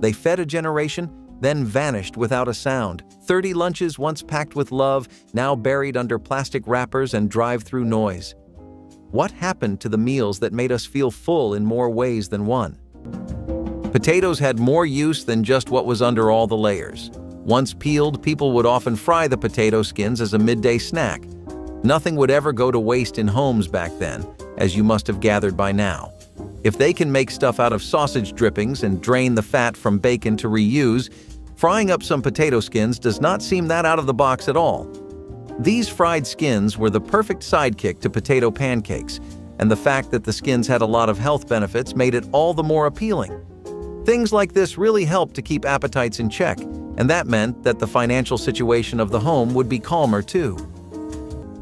They fed a generation, then vanished without a sound. 30 lunches once packed with love, now buried under plastic wrappers and drive-through noise. What happened to the meals that made us feel full in more ways than one? Potatoes had more use than just what was under all the layers. Once peeled, people would often fry the potato skins as a midday snack. Nothing would ever go to waste in homes back then, as you must have gathered by now. If they can make stuff out of sausage drippings and drain the fat from bacon to reuse, frying up some potato skins does not seem that out of the box at all. These fried skins were the perfect sidekick to potato pancakes, and the fact that the skins had a lot of health benefits made it all the more appealing. Things like this really helped to keep appetites in check, and that meant that the financial situation of the home would be calmer too.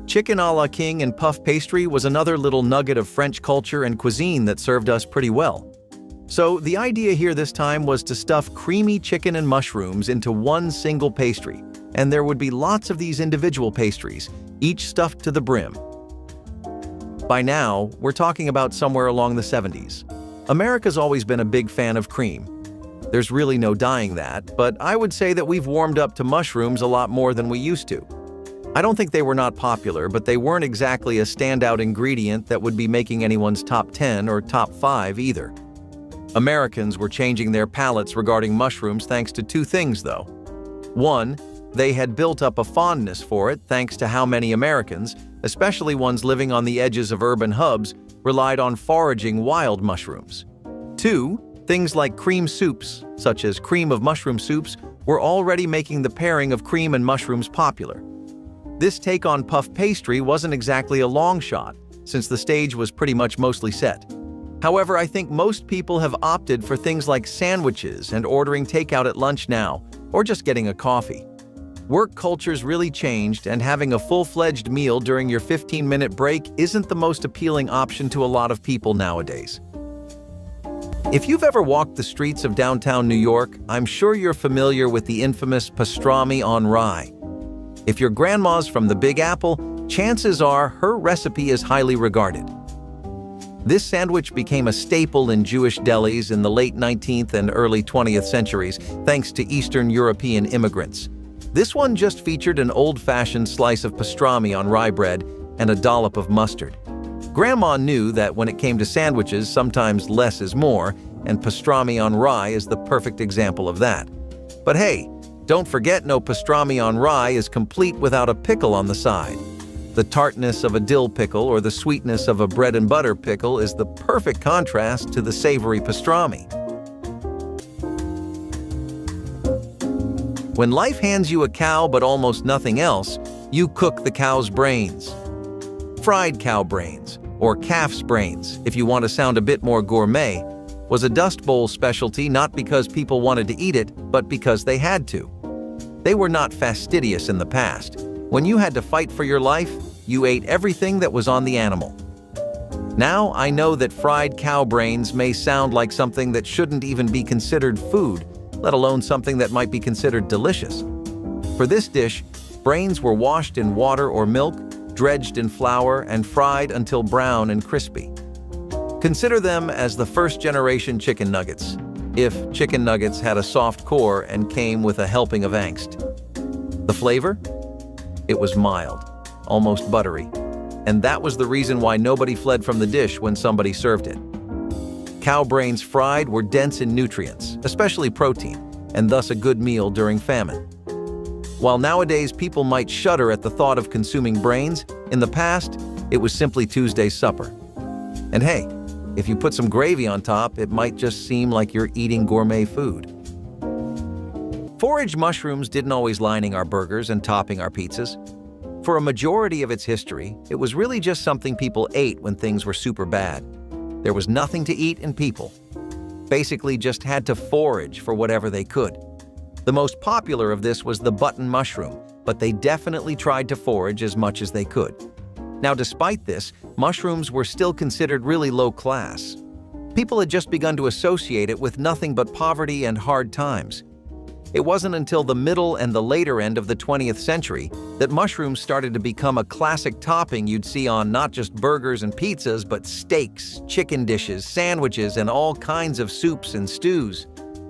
Chicken à la king and puff pastry was another little nugget of French culture and cuisine that served us pretty well. So the idea here this time was to stuff creamy chicken and mushrooms into one single pastry, and there would be lots of these individual pastries, each stuffed to the brim. By now, we're talking about somewhere along the 70s. America's always been a big fan of cream. There's really no denying that, but I would say that we've warmed up to mushrooms a lot more than we used to. I don't think they were not popular, but they weren't exactly a standout ingredient that would be making anyone's top 10 or top 5 either. Americans were changing their palates regarding mushrooms thanks to two things, though. One, they had built up a fondness for it thanks to how many Americans, especially ones living on the edges of urban hubs, relied on foraging wild mushrooms. Two, things like cream soups, such as cream of mushroom soups, were already making the pairing of cream and mushrooms popular. This take on puff pastry wasn't exactly a long shot, since the stage was pretty much mostly set. However, I think most people have opted for things like sandwiches and ordering takeout at lunch now, or just getting a coffee. Work cultures really changed, and having a full-fledged meal during your 15-minute break isn't the most appealing option to a lot of people nowadays. If you've ever walked the streets of downtown New York, I'm sure you're familiar with the infamous pastrami on rye. If your grandma's from the Big Apple, chances are her recipe is highly regarded. This sandwich became a staple in Jewish delis in the late 19th and early 20th centuries, thanks to Eastern European immigrants. This one just featured an old-fashioned slice of pastrami on rye bread and a dollop of mustard. Grandma knew that when it came to sandwiches, sometimes less is more, and pastrami on rye is the perfect example of that. But hey, don't forget no pastrami on rye is complete without a pickle on the side. The tartness of a dill pickle or the sweetness of a bread and butter pickle is the perfect contrast to the savory pastrami. When life hands you a cow but almost nothing else, you cook the cow's brains. Fried cow brains, or calf's brains, if you want to sound a bit more gourmet, was a Dust Bowl specialty not because people wanted to eat it, but because they had to. They were not fastidious in the past. When you had to fight for your life, you ate everything that was on the animal. Now I know that fried cow brains may sound like something that shouldn't even be considered food, let alone something that might be considered delicious. For this dish, brains were washed in water or milk, dredged in flour, and fried until brown and crispy. Consider them as the first-generation chicken nuggets, if chicken nuggets had a soft core and came with a helping of angst. The flavor? It was mild, almost buttery, and that was the reason why nobody fled from the dish when somebody served it. Cow brains fried were dense in nutrients, especially protein, and thus a good meal during famine. While nowadays people might shudder at the thought of consuming brains, in the past, it was simply Tuesday's supper. And hey, if you put some gravy on top, it might just seem like you're eating gourmet food. Forage mushrooms didn't always lining our burgers and topping our pizzas. For a majority of its history, it was really just something people ate when things were super bad. There was nothing to eat and people basically just had to forage for whatever they could. The most popular of this was the button mushroom, but they definitely tried to forage as much as they could. Now, despite this, mushrooms were still considered really low class. People had just begun to associate it with nothing but poverty and hard times. It wasn't until the middle and the later end of the 20th century that mushrooms started to become a classic topping you'd see on not just burgers and pizzas, but steaks, chicken dishes, sandwiches, and all kinds of soups and stews.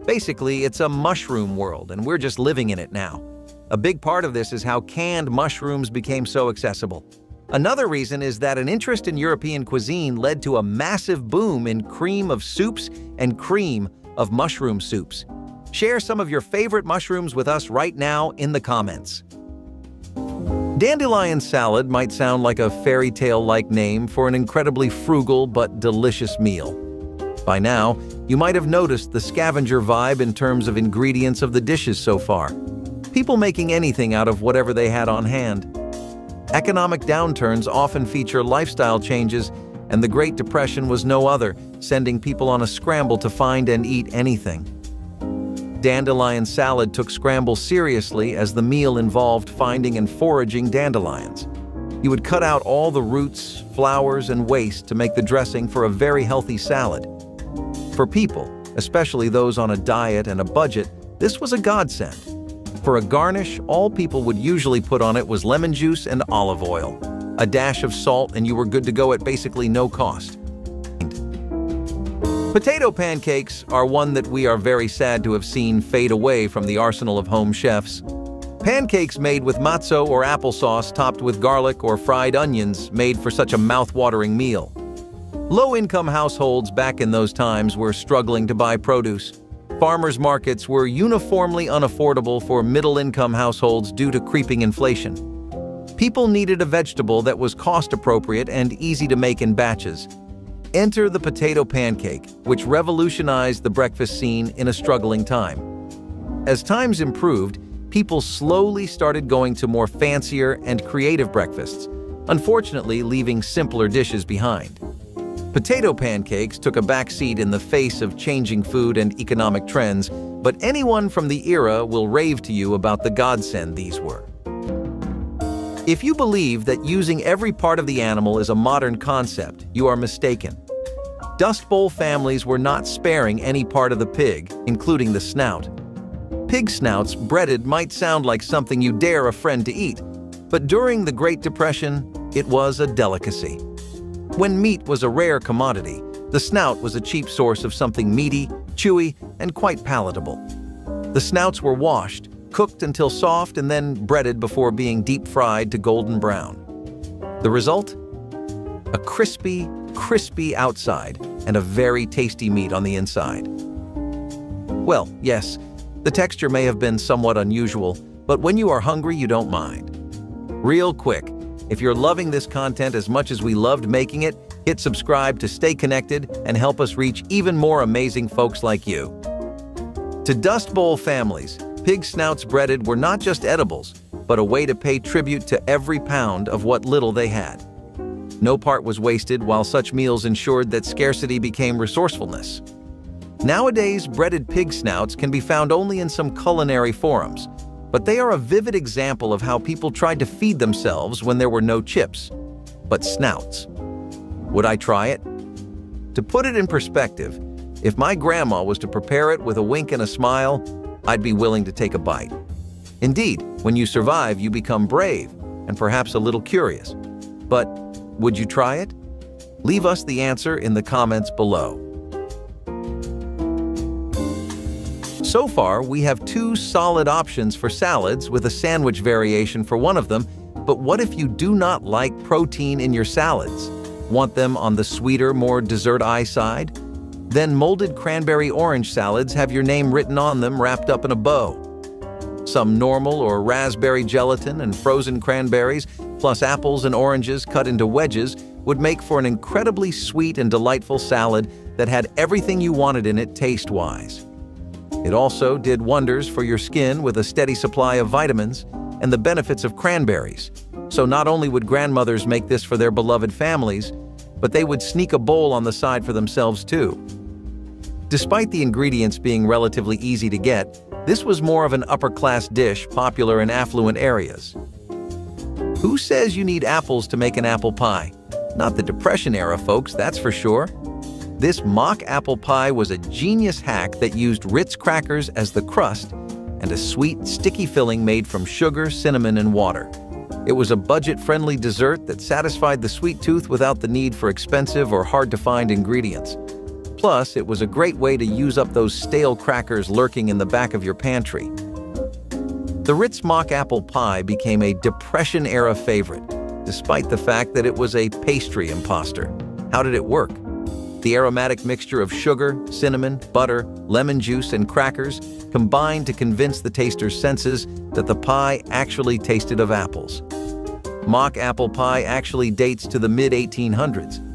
Basically, it's a mushroom world, and we're just living in it now. A big part of this is how canned mushrooms became so accessible. Another reason is that an interest in European cuisine led to a massive boom in cream of soups and cream of mushroom soups. Share some of your favorite mushrooms with us right now in the comments. Dandelion salad might sound like a fairy tale-like name for an incredibly frugal but delicious meal. By now, you might have noticed the scavenger vibe in terms of ingredients of the dishes so far. People making anything out of whatever they had on hand. Economic downturns often feature lifestyle changes, and the Great Depression was no other, sending people on a scramble to find and eat anything. Dandelion salad took scramble seriously as the meal involved finding and foraging dandelions. You would cut out all the roots, flowers, and waste to make the dressing for a very healthy salad. For people, especially those on a diet and a budget, this was a godsend. For a garnish, all people would usually put on it was lemon juice and olive oil, a dash of salt, and you were good to go at basically no cost. Potato pancakes are one that we are very sad to have seen fade away from the arsenal of home chefs. Pancakes made with matzo or applesauce topped with garlic or fried onions made for such a mouth-watering meal. Low-income households back in those times were struggling to buy produce. Farmers' markets were uniformly unaffordable for middle-income households due to creeping inflation. People needed a vegetable that was cost-appropriate and easy to make in batches. Enter the potato pancake, which revolutionized the breakfast scene in a struggling time. As times improved, people slowly started going to more fancier and creative breakfasts, unfortunately leaving simpler dishes behind. Potato pancakes took a backseat in the face of changing food and economic trends, but anyone from the era will rave to you about the godsend these were. If you believe that using every part of the animal is a modern concept, you are mistaken. Dust Bowl families were not sparing any part of the pig, including the snout. Pig snouts breaded might sound like something you dare a friend to eat, but during the Great Depression, it was a delicacy. When meat was a rare commodity, the snout was a cheap source of something meaty, chewy, and quite palatable. The snouts were washed, cooked until soft, and then breaded before being deep-fried to golden brown. The result? A crispy outside and a very tasty meat on the inside. Well, yes, the texture may have been somewhat unusual, but when you are hungry, you don't mind. Real quick, if you're loving this content as much as we loved making it, hit subscribe to stay connected and help us reach even more amazing folks like you. To Dust Bowl families, pig snouts breaded were not just edibles, but a way to pay tribute to every pound of what little they had. No part was wasted, while such meals ensured that scarcity became resourcefulness. Nowadays, breaded pig snouts can be found only in some culinary forums, but they are a vivid example of how people tried to feed themselves when there were no chips. But snouts. Would I try it? To put it in perspective, if my grandma was to prepare it with a wink and a smile, I'd be willing to take a bite. Indeed, when you survive, you become brave and perhaps a little curious. But would you try it? Leave us the answer in the comments below. So far, we have two solid options for salads with a sandwich variation for one of them, but what if you do not like protein in your salads? Want them on the sweeter, more dessert-y side? Then molded cranberry-orange salads have your name written on them wrapped up in a bow. Some normal or raspberry gelatin and frozen cranberries, plus apples and oranges cut into wedges, would make for an incredibly sweet and delightful salad that had everything you wanted in it taste-wise. It also did wonders for your skin with a steady supply of vitamins and the benefits of cranberries. So not only would grandmothers make this for their beloved families, but they would sneak a bowl on the side for themselves too. Despite the ingredients being relatively easy to get, this was more of an upper-class dish popular in affluent areas. Who says you need apples to make an apple pie? Not the Depression era, folks, that's for sure. This mock apple pie was a genius hack that used Ritz crackers as the crust and a sweet, sticky filling made from sugar, cinnamon, and water. It was a budget-friendly dessert that satisfied the sweet tooth without the need for expensive or hard-to-find ingredients. Plus, it was a great way to use up those stale crackers lurking in the back of your pantry. The Ritz mock apple pie became a Depression-era favorite, despite the fact that it was a pastry imposter. How did it work? The aromatic mixture of sugar, cinnamon, butter, lemon juice, and crackers combined to convince the taster's senses that the pie actually tasted of apples. Mock apple pie actually dates to the mid-1800s.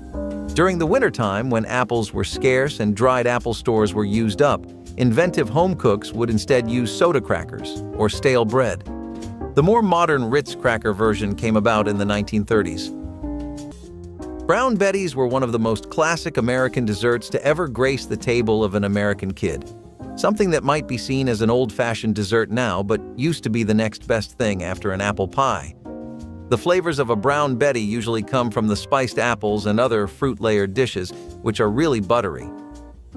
During the wintertime, when apples were scarce and dried apple stores were used up, inventive home cooks would instead use soda crackers or stale bread. The more modern Ritz cracker version came about in the 1930s. Brown Betties were one of the most classic American desserts to ever grace the table of an American kid. Something that might be seen as an old-fashioned dessert now, but used to be the next best thing after an apple pie. The flavors of a Brown Betty usually come from the spiced apples and other fruit-layered dishes, which are really buttery.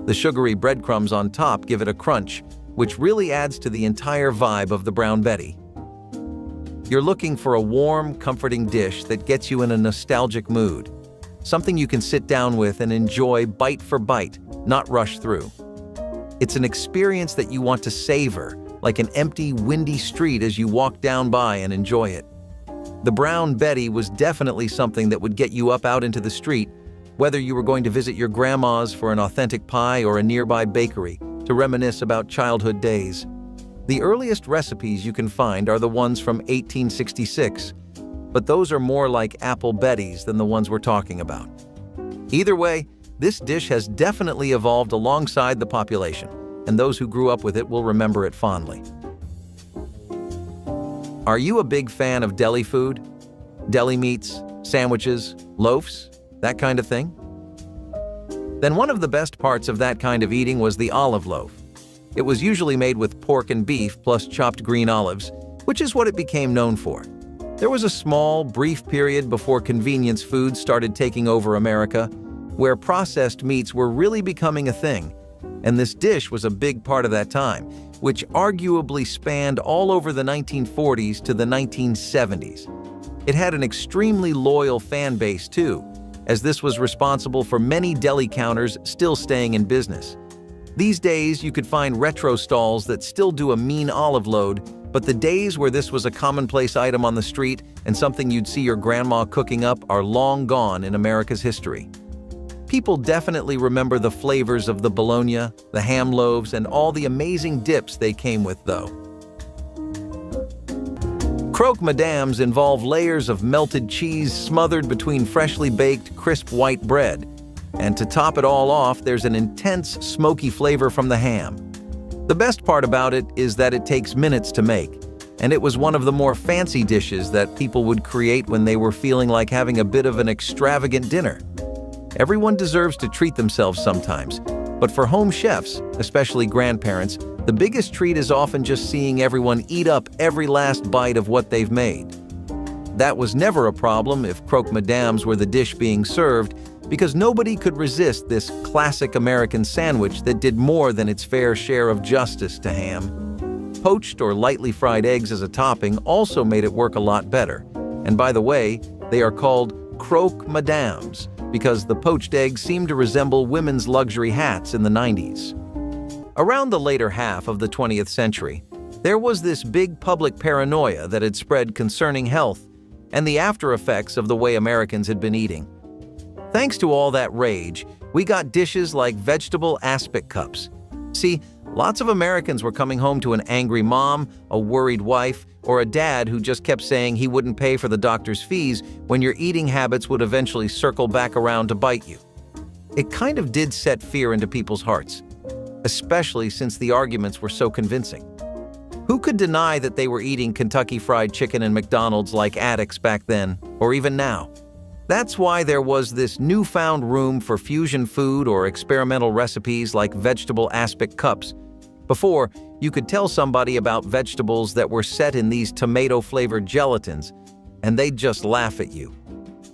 The sugary breadcrumbs on top give it a crunch, which really adds to the entire vibe of the Brown Betty. You're looking for a warm, comforting dish that gets you in a nostalgic mood. Something you can sit down with and enjoy bite for bite, not rush through. It's an experience that you want to savor, like an empty, windy street as you walk down by and enjoy it. The Brown Betty was definitely something that would get you up out into the street, whether you were going to visit your grandma's for an authentic pie or a nearby bakery to reminisce about childhood days. The earliest recipes you can find are the ones from 1866, but those are more like apple betties than the ones we're talking about. Either way, this dish has definitely evolved alongside the population, and those who grew up with it will remember it fondly. Are you a big fan of deli food? Deli meats, sandwiches, loaves, that kind of thing? Then one of the best parts of that kind of eating was the olive loaf. It was usually made with pork and beef plus chopped green olives, which is what it became known for. There was a small, brief period before convenience foods started taking over America, where processed meats were really becoming a thing, and this dish was a big part of that time, which arguably spanned all over the 1940s to the 1970s. It had an extremely loyal fan base too, as this was responsible for many deli counters still staying in business. These days, you could find retro stalls that still do a mean olive load, but the days where this was a commonplace item on the street and something you'd see your grandma cooking up are long gone in America's history. People definitely remember the flavors of the bologna, the ham loaves, and all the amazing dips they came with, though. Croque madames involve layers of melted cheese smothered between freshly baked, crisp white bread. And to top it all off, there's an intense, smoky flavor from the ham. The best part about it is that it takes minutes to make, and it was one of the more fancy dishes that people would create when they were feeling like having a bit of an extravagant dinner. Everyone deserves to treat themselves sometimes, but for home chefs, especially grandparents, the biggest treat is often just seeing everyone eat up every last bite of what they've made. That was never a problem if croque madames were the dish being served, because nobody could resist this classic American sandwich that did more than its fair share of justice to ham. Poached or lightly fried eggs as a topping also made it work a lot better. And by the way, they are called croque madames because the poached eggs seem to resemble women's luxury hats in the 90s. Around the later half of the 20th century, there was this big public paranoia that had spread concerning health and the after effects of the way Americans had been eating. Thanks to all that rage, we got dishes like vegetable aspic cups. See, lots of Americans were coming home to an angry mom, a worried wife, or a dad who just kept saying he wouldn't pay for the doctor's fees when your eating habits would eventually circle back around to bite you. It kind of did set fear into people's hearts, especially since the arguments were so convincing. Who could deny that they were eating Kentucky Fried Chicken and McDonald's like addicts back then, or even now? That's why there was this newfound room for fusion food or experimental recipes like vegetable aspic cups. Before, you could tell somebody about vegetables that were set in these tomato-flavored gelatins, and they'd just laugh at you.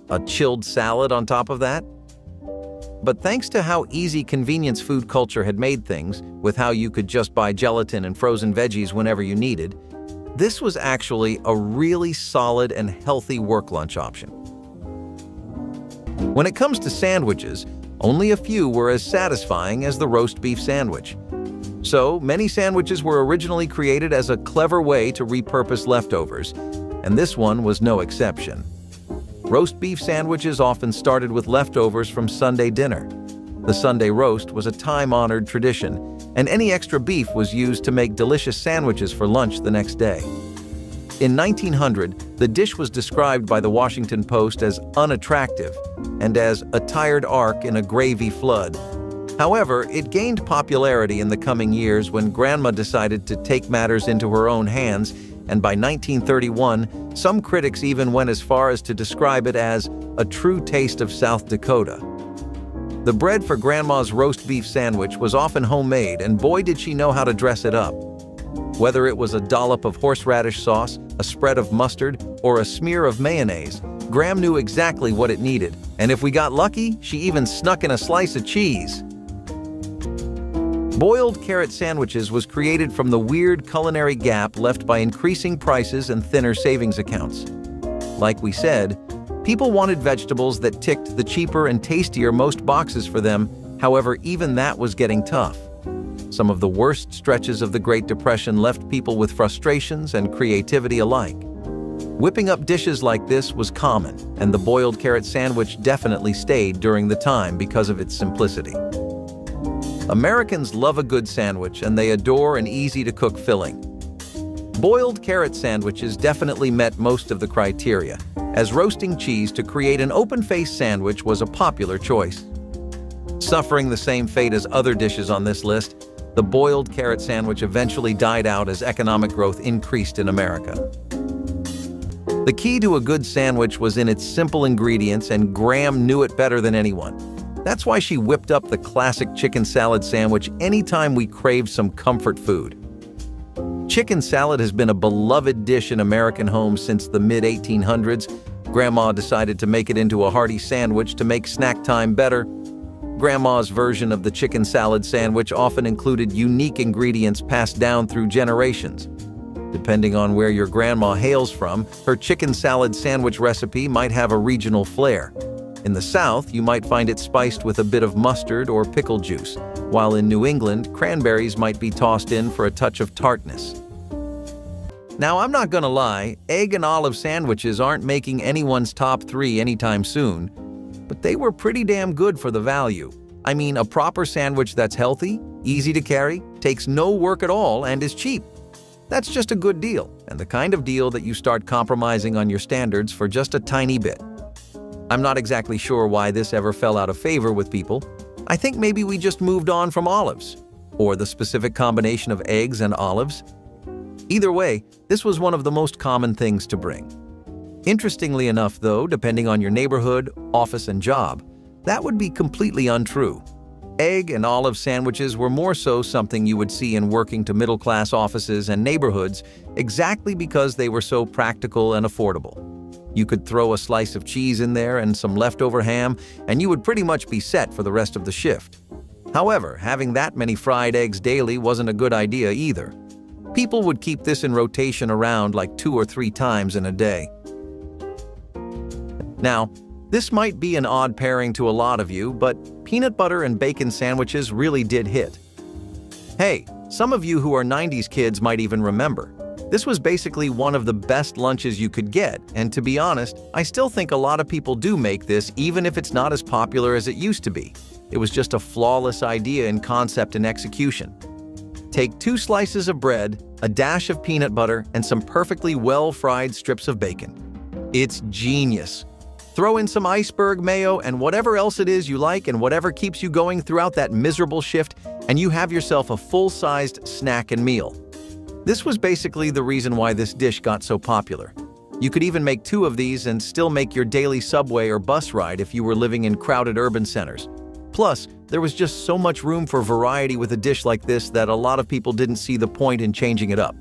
A chilled salad on top of that? But thanks to how easy convenience food culture had made things, with how you could just buy gelatin and frozen veggies whenever you needed, this was actually a really solid and healthy work lunch option. When it comes to sandwiches, Only a few were as satisfying as the roast beef sandwich. So, many sandwiches were originally created as a clever way to repurpose leftovers, and this one was no exception. Roast beef sandwiches often started with leftovers from Sunday dinner. The Sunday roast was a time-honored tradition, and any extra beef was used to make delicious sandwiches for lunch the next day. In 1900, the dish was described by the Washington Post as unattractive and as a tired ark in a gravy flood. However, it gained popularity in the coming years when Grandma decided to take matters into her own hands, and by 1931, some critics even went as far as to describe it as a true taste of South Dakota. The bread for Grandma's roast beef sandwich was often homemade, and boy did she know how to dress it up. Whether it was a dollop of horseradish sauce, a spread of mustard, or a smear of mayonnaise, Gram knew exactly what it needed, and if we got lucky, she even snuck in a slice of cheese. Boiled carrot sandwiches was created from the weird culinary gap left by increasing prices and thinner savings accounts. Like we said, people wanted vegetables that ticked the cheaper and tastier most boxes for them. However, even that was getting tough. Some of the worst stretches of the Great Depression left people with frustrations and creativity alike. Whipping up dishes like this was common, and the boiled carrot sandwich definitely stayed during the time because of its simplicity. Americans love a good sandwich, and they adore an easy-to-cook filling. Boiled carrot sandwiches definitely met most of the criteria, as roasting cheese to create an open-faced sandwich was a popular choice. Suffering the same fate as other dishes on this list, the boiled carrot sandwich eventually died out as economic growth increased in America. The key to a good sandwich was in its simple ingredients, and Gram knew it better than anyone. That's why she whipped up the classic chicken salad sandwich anytime we craved some comfort food. Chicken salad has been a beloved dish in American homes since the mid-1800s. Grandma decided to make it into a hearty sandwich to make snack time better. Grandma's version of the chicken salad sandwich often included unique ingredients passed down through generations. Depending on where your grandma hails from, her chicken salad sandwich recipe might have a regional flair. In the South, you might find it spiced with a bit of mustard or pickle juice, while in New England, cranberries might be tossed in for a touch of tartness. Now, I'm not gonna lie, egg and olive sandwiches aren't making anyone's top 3 anytime soon, but they were pretty damn good for the value. I mean, a proper sandwich that's healthy, easy to carry, takes no work at all, and is cheap. That's just a good deal, and the kind of deal that you start compromising on your standards for just a tiny bit. I'm not exactly sure why this ever fell out of favor with people. I think maybe we just moved on from olives, or the specific combination of eggs and olives. Either way, this was one of the most common things to bring. Interestingly enough, though, depending on your neighborhood, office, and job, that would be completely untrue. Egg and olive sandwiches were more so something you would see in working to middle-class offices and neighborhoods, exactly because they were so practical and affordable. You could throw a slice of cheese in there and some leftover ham, and you would pretty much be set for the rest of the shift. However, having that many fried eggs daily wasn't a good idea either. People would keep this in rotation around like 2 or 3 times in a day. Now, this might be an odd pairing to a lot of you, but peanut butter and bacon sandwiches really did hit. Hey, some of you who are 90s kids might even remember. This was basically one of the best lunches you could get, and to be honest, I still think a lot of people do make this even if it's not as popular as it used to be. It was just a flawless idea in concept and execution. Take 2 slices of bread, a dash of peanut butter, and some perfectly well-fried strips of bacon. It's genius. Throw in some iceberg mayo and whatever else it is you like and whatever keeps you going throughout that miserable shift, and you have yourself a full-sized snack and meal. This was basically the reason why this dish got so popular. You could even make 2 of these and still make your daily subway or bus ride if you were living in crowded urban centers. Plus, there was just so much room for variety with a dish like this that a lot of people didn't see the point in changing it up.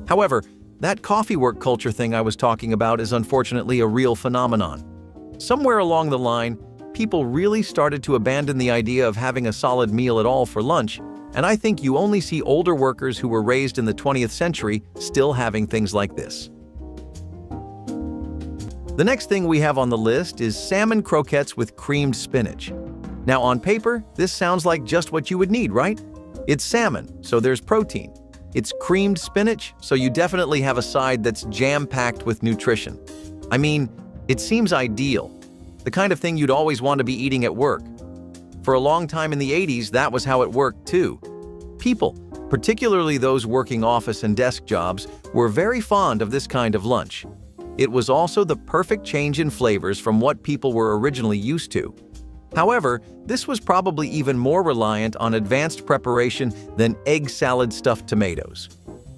However, that coffee work culture thing I was talking about is unfortunately a real phenomenon. Somewhere along the line, people really started to abandon the idea of having a solid meal at all for lunch, and I think you only see older workers who were raised in the 20th century still having things like this. The next thing we have on the list is salmon croquettes with creamed spinach. Now on paper, this sounds like just what you would need, right? It's salmon, so there's protein. It's creamed spinach, so you definitely have a side that's jam-packed with nutrition. I mean, it seems ideal. The kind of thing you'd always want to be eating at work. For a long time in the 80s, that was how it worked too. People, particularly those working office and desk jobs, were very fond of this kind of lunch. It was also the perfect change in flavors from what people were originally used to. However, this was probably even more reliant on advanced preparation than egg salad stuffed tomatoes.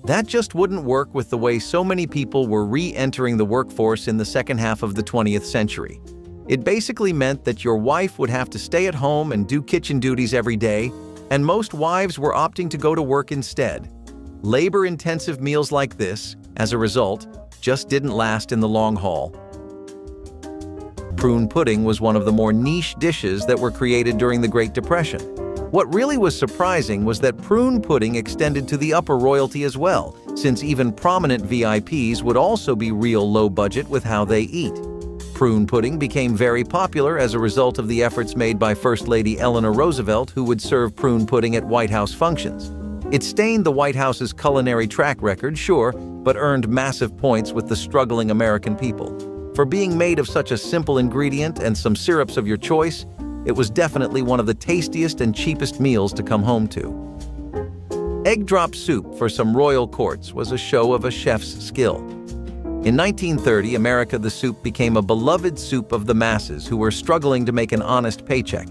That just wouldn't work with the way so many people were re-entering the workforce in the second half of the 20th century. It basically meant that your wife would have to stay at home and do kitchen duties every day, and most wives were opting to go to work instead. Labor-intensive meals like this, as a result, just didn't last in the long haul. Prune pudding was one of the more niche dishes that were created during the Great Depression. What really was surprising was that prune pudding extended to the upper royalty as well, since even prominent VIPs would also be real low budget with how they eat. Prune pudding became very popular as a result of the efforts made by First Lady Eleanor Roosevelt, who would serve prune pudding at White House functions. It stained the White House's culinary track record, sure, but earned massive points with the struggling American people. For being made of such a simple ingredient and some syrups of your choice, it was definitely one of the tastiest and cheapest meals to come home to. Egg drop soup for some royal courts was a show of a chef's skill. In 1930, America, the soup became a beloved soup of the masses who were struggling to make an honest paycheck.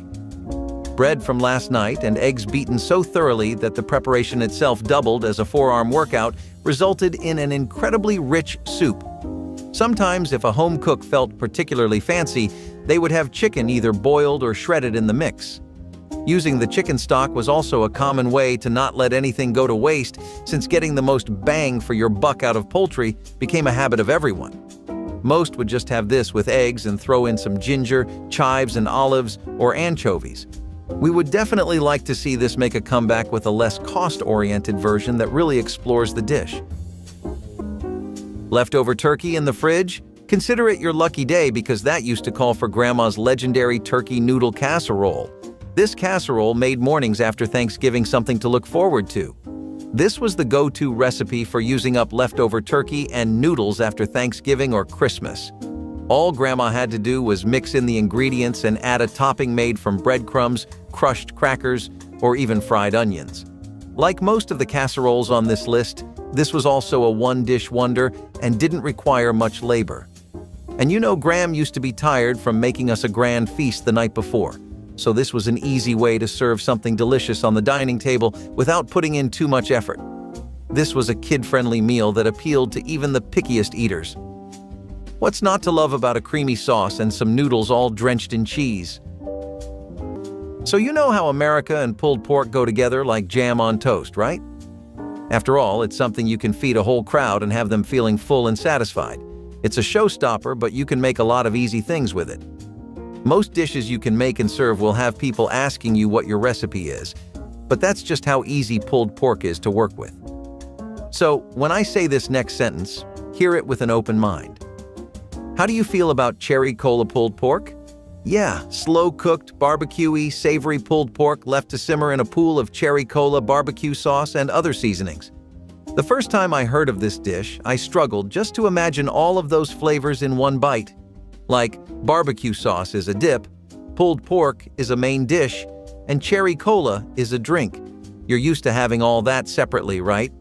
Bread from last night and eggs beaten so thoroughly that the preparation itself doubled as a forearm workout resulted in an incredibly rich soup. Sometimes, if a home cook felt particularly fancy, they would have chicken either boiled or shredded in the mix. Using the chicken stock was also a common way to not let anything go to waste, since getting the most bang for your buck out of poultry became a habit of everyone. Most would just have this with eggs and throw in some ginger, chives and olives, or anchovies. We would definitely like to see this make a comeback with a less cost-oriented version that really explores the dish. Leftover turkey in the fridge? Consider it your lucky day, because that used to call for Grandma's legendary turkey noodle casserole. This casserole made mornings after Thanksgiving something to look forward to. This was the go-to recipe for using up leftover turkey and noodles after Thanksgiving or Christmas. All Grandma had to do was mix in the ingredients and add a topping made from breadcrumbs, crushed crackers, or even fried onions. Like most of the casseroles on this list, this was also a one-dish wonder and didn't require much labor. And you know, Gram used to be tired from making us a grand feast the night before, so this was an easy way to serve something delicious on the dining table without putting in too much effort. This was a kid-friendly meal that appealed to even the pickiest eaters. What's not to love about a creamy sauce and some noodles all drenched in cheese? So you know how America and pulled pork go together like jam on toast, right? After all, it's something you can feed a whole crowd and have them feeling full and satisfied. It's a showstopper, but you can make a lot of easy things with it. Most dishes you can make and serve will have people asking you what your recipe is, but that's just how easy pulled pork is to work with. So when I say this next sentence, hear it with an open mind. How do you feel about cherry cola pulled pork? Yeah, slow-cooked, barbecue-y, savory pulled pork left to simmer in a pool of cherry cola, barbecue sauce, and other seasonings. The first time I heard of this dish, I struggled just to imagine all of those flavors in one bite. Like, barbecue sauce is a dip, pulled pork is a main dish, and cherry cola is a drink. You're used to having all that separately, right?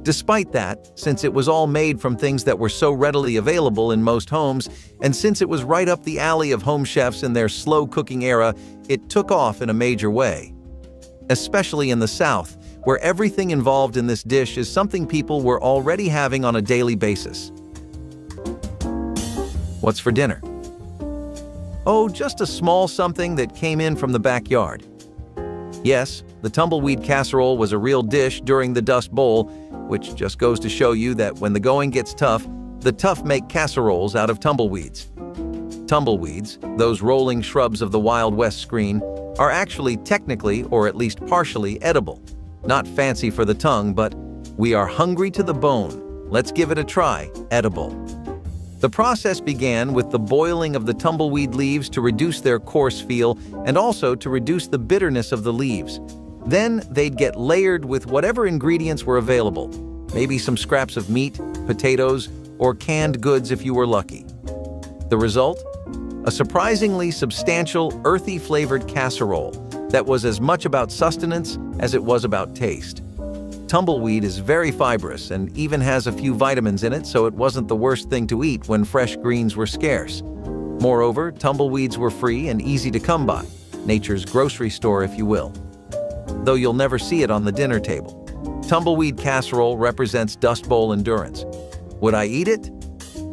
Despite that, since it was all made from things that were so readily available in most homes, and since it was right up the alley of home chefs in their slow cooking era, it took off in a major way. Especially in the South, where everything involved in this dish is something people were already having on a daily basis. What's for dinner? Oh, just a small something that came in from the backyard. Yes, the tumbleweed casserole was a real dish during the Dust Bowl, which just goes to show you that when the going gets tough, the tough make casseroles out of tumbleweeds. Tumbleweeds, those rolling shrubs of the Wild West screen, are actually technically, or at least partially, edible. Not fancy for the tongue, but we are hungry to the bone. Let's give it a try, edible. The process began with the boiling of the tumbleweed leaves to reduce their coarse feel and also to reduce the bitterness of the leaves. Then they'd get layered with whatever ingredients were available, maybe some scraps of meat, potatoes, or canned goods if you were lucky. The result? A surprisingly substantial, earthy-flavored casserole that was as much about sustenance as it was about taste. Tumbleweed is very fibrous and even has a few vitamins in it, so it wasn't the worst thing to eat when fresh greens were scarce. Moreover, tumbleweeds were free and easy to come by, nature's grocery store if you will. Though you'll never see it on the dinner table. Tumbleweed casserole represents Dust Bowl endurance. Would I eat it?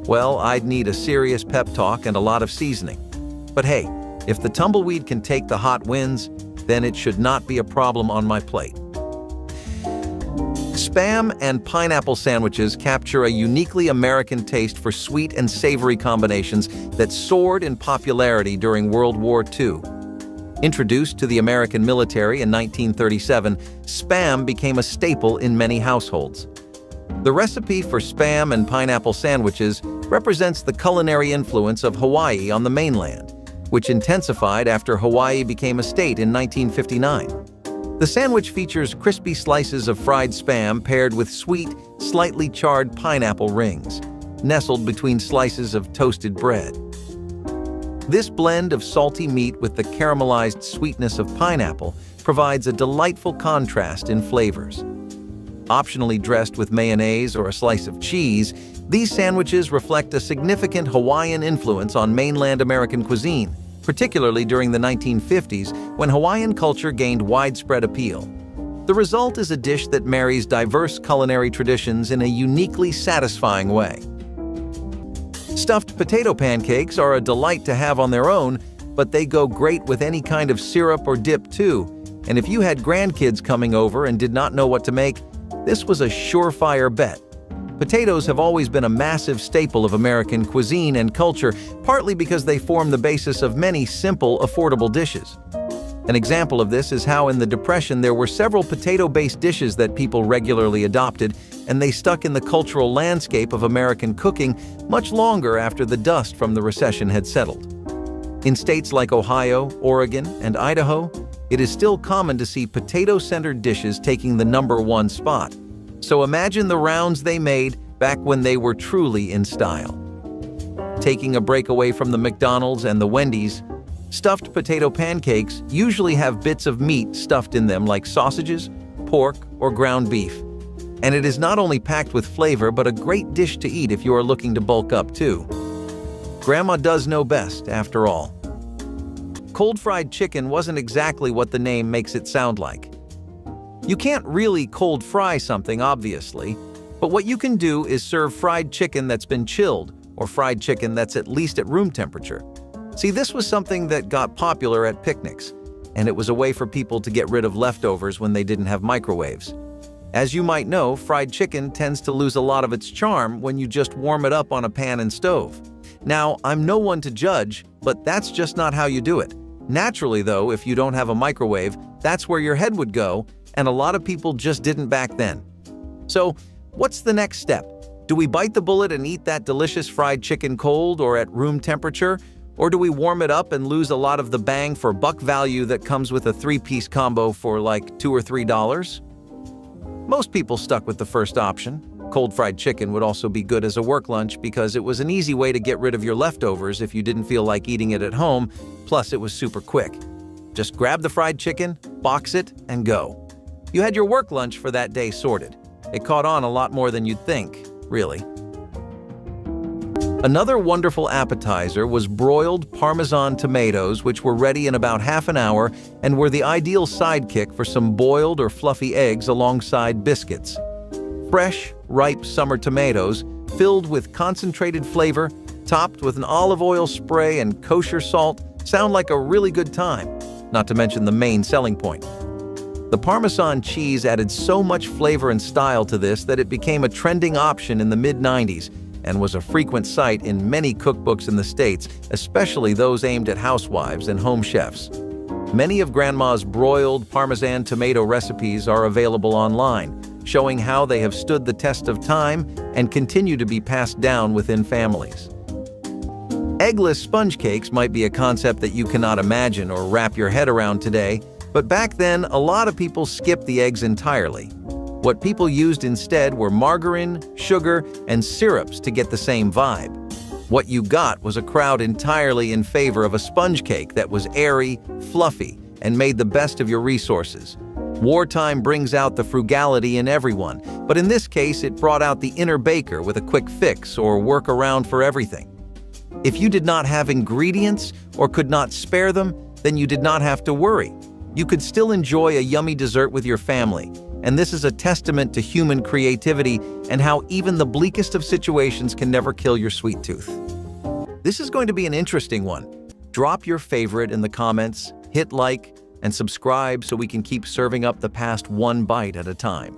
Well, I'd need a serious pep talk and a lot of seasoning. But hey, if the tumbleweed can take the hot winds, then it should not be a problem on my plate. Spam and pineapple sandwiches capture a uniquely American taste for sweet and savory combinations that soared in popularity during World War II. Introduced to the American military in 1937, Spam became a staple in many households. The recipe for Spam and pineapple sandwiches represents the culinary influence of Hawaii on the mainland, which intensified after Hawaii became a state in 1959. The sandwich features crispy slices of fried Spam paired with sweet, slightly charred pineapple rings, nestled between slices of toasted bread. This blend of salty meat with the caramelized sweetness of pineapple provides a delightful contrast in flavors. Optionally dressed with mayonnaise or a slice of cheese, these sandwiches reflect a significant Hawaiian influence on mainland American cuisine, particularly during the 1950s when Hawaiian culture gained widespread appeal. The result is a dish that marries diverse culinary traditions in a uniquely satisfying way. Stuffed potato pancakes are a delight to have on their own, but they go great with any kind of syrup or dip too. And if you had grandkids coming over and did not know what to make, this was a surefire bet. Potatoes have always been a massive staple of American cuisine and culture, partly because they form the basis of many simple, affordable dishes. An example of this is how in the Depression there were several potato-based dishes that people regularly adopted, and they stuck in the cultural landscape of American cooking much longer after the dust from the recession had settled. In states like Ohio, Oregon, and Idaho, it is still common to see potato-centered dishes taking the #1 spot. So imagine the rounds they made back when they were truly in style. Taking a break away from the McDonald's and the Wendy's, stuffed potato pancakes usually have bits of meat stuffed in them like sausages, pork, or ground beef. And it is not only packed with flavor, but a great dish to eat if you are looking to bulk up too. Grandma does know best, after all. Cold fried chicken wasn't exactly what the name makes it sound like. You can't really cold fry something, obviously, but what you can do is serve fried chicken that's been chilled, or fried chicken that's at least at room temperature. See, this was something that got popular at picnics, and it was a way for people to get rid of leftovers when they didn't have microwaves. As you might know, fried chicken tends to lose a lot of its charm when you just warm it up on a pan and stove. Now, I'm no one to judge, but that's just not how you do it. Naturally, though, if you don't have a microwave, that's where your head would go, and a lot of people just didn't back then. So, what's the next step? Do we bite the bullet and eat that delicious fried chicken cold or at room temperature? Or do we warm it up and lose a lot of the bang for buck value that comes with a 3-piece combo for like $2 or $3? Most people stuck with the first option. Cold fried chicken would also be good as a work lunch because it was an easy way to get rid of your leftovers if you didn't feel like eating it at home, plus it was super quick. Just grab the fried chicken, box it, and go. You had your work lunch for that day sorted. It caught on a lot more than you'd think, really. Another wonderful appetizer was broiled Parmesan tomatoes, which were ready in about half an hour and were the ideal sidekick for some boiled or fluffy eggs alongside biscuits. Fresh, ripe summer tomatoes, filled with concentrated flavor, topped with an olive oil spray and kosher salt, sound like a really good time, not to mention the main selling point. The Parmesan cheese added so much flavor and style to this that it became a trending option in the mid-90s and was a frequent sight in many cookbooks in the States, especially those aimed at housewives and home chefs. Many of Grandma's broiled Parmesan tomato recipes are available online, showing how they have stood the test of time and continue to be passed down within families. Eggless sponge cakes might be a concept that you cannot imagine or wrap your head around today, but back then a lot of people skipped the eggs entirely. What people used instead were margarine, sugar, and syrups to get the same vibe. What you got was a crowd entirely in favor of a sponge cake that was airy, fluffy, and made the best of your resources. Wartime brings out the frugality in everyone, but in this case it brought out the inner baker with a quick fix or workaround for everything. If you did not have ingredients or could not spare them, then you did not have to worry. You could still enjoy a yummy dessert with your family, and this is a testament to human creativity and how even the bleakest of situations can never kill your sweet tooth. This is going to be an interesting one. Drop your favorite in the comments, hit like, and subscribe so we can keep serving up the past one bite at a time.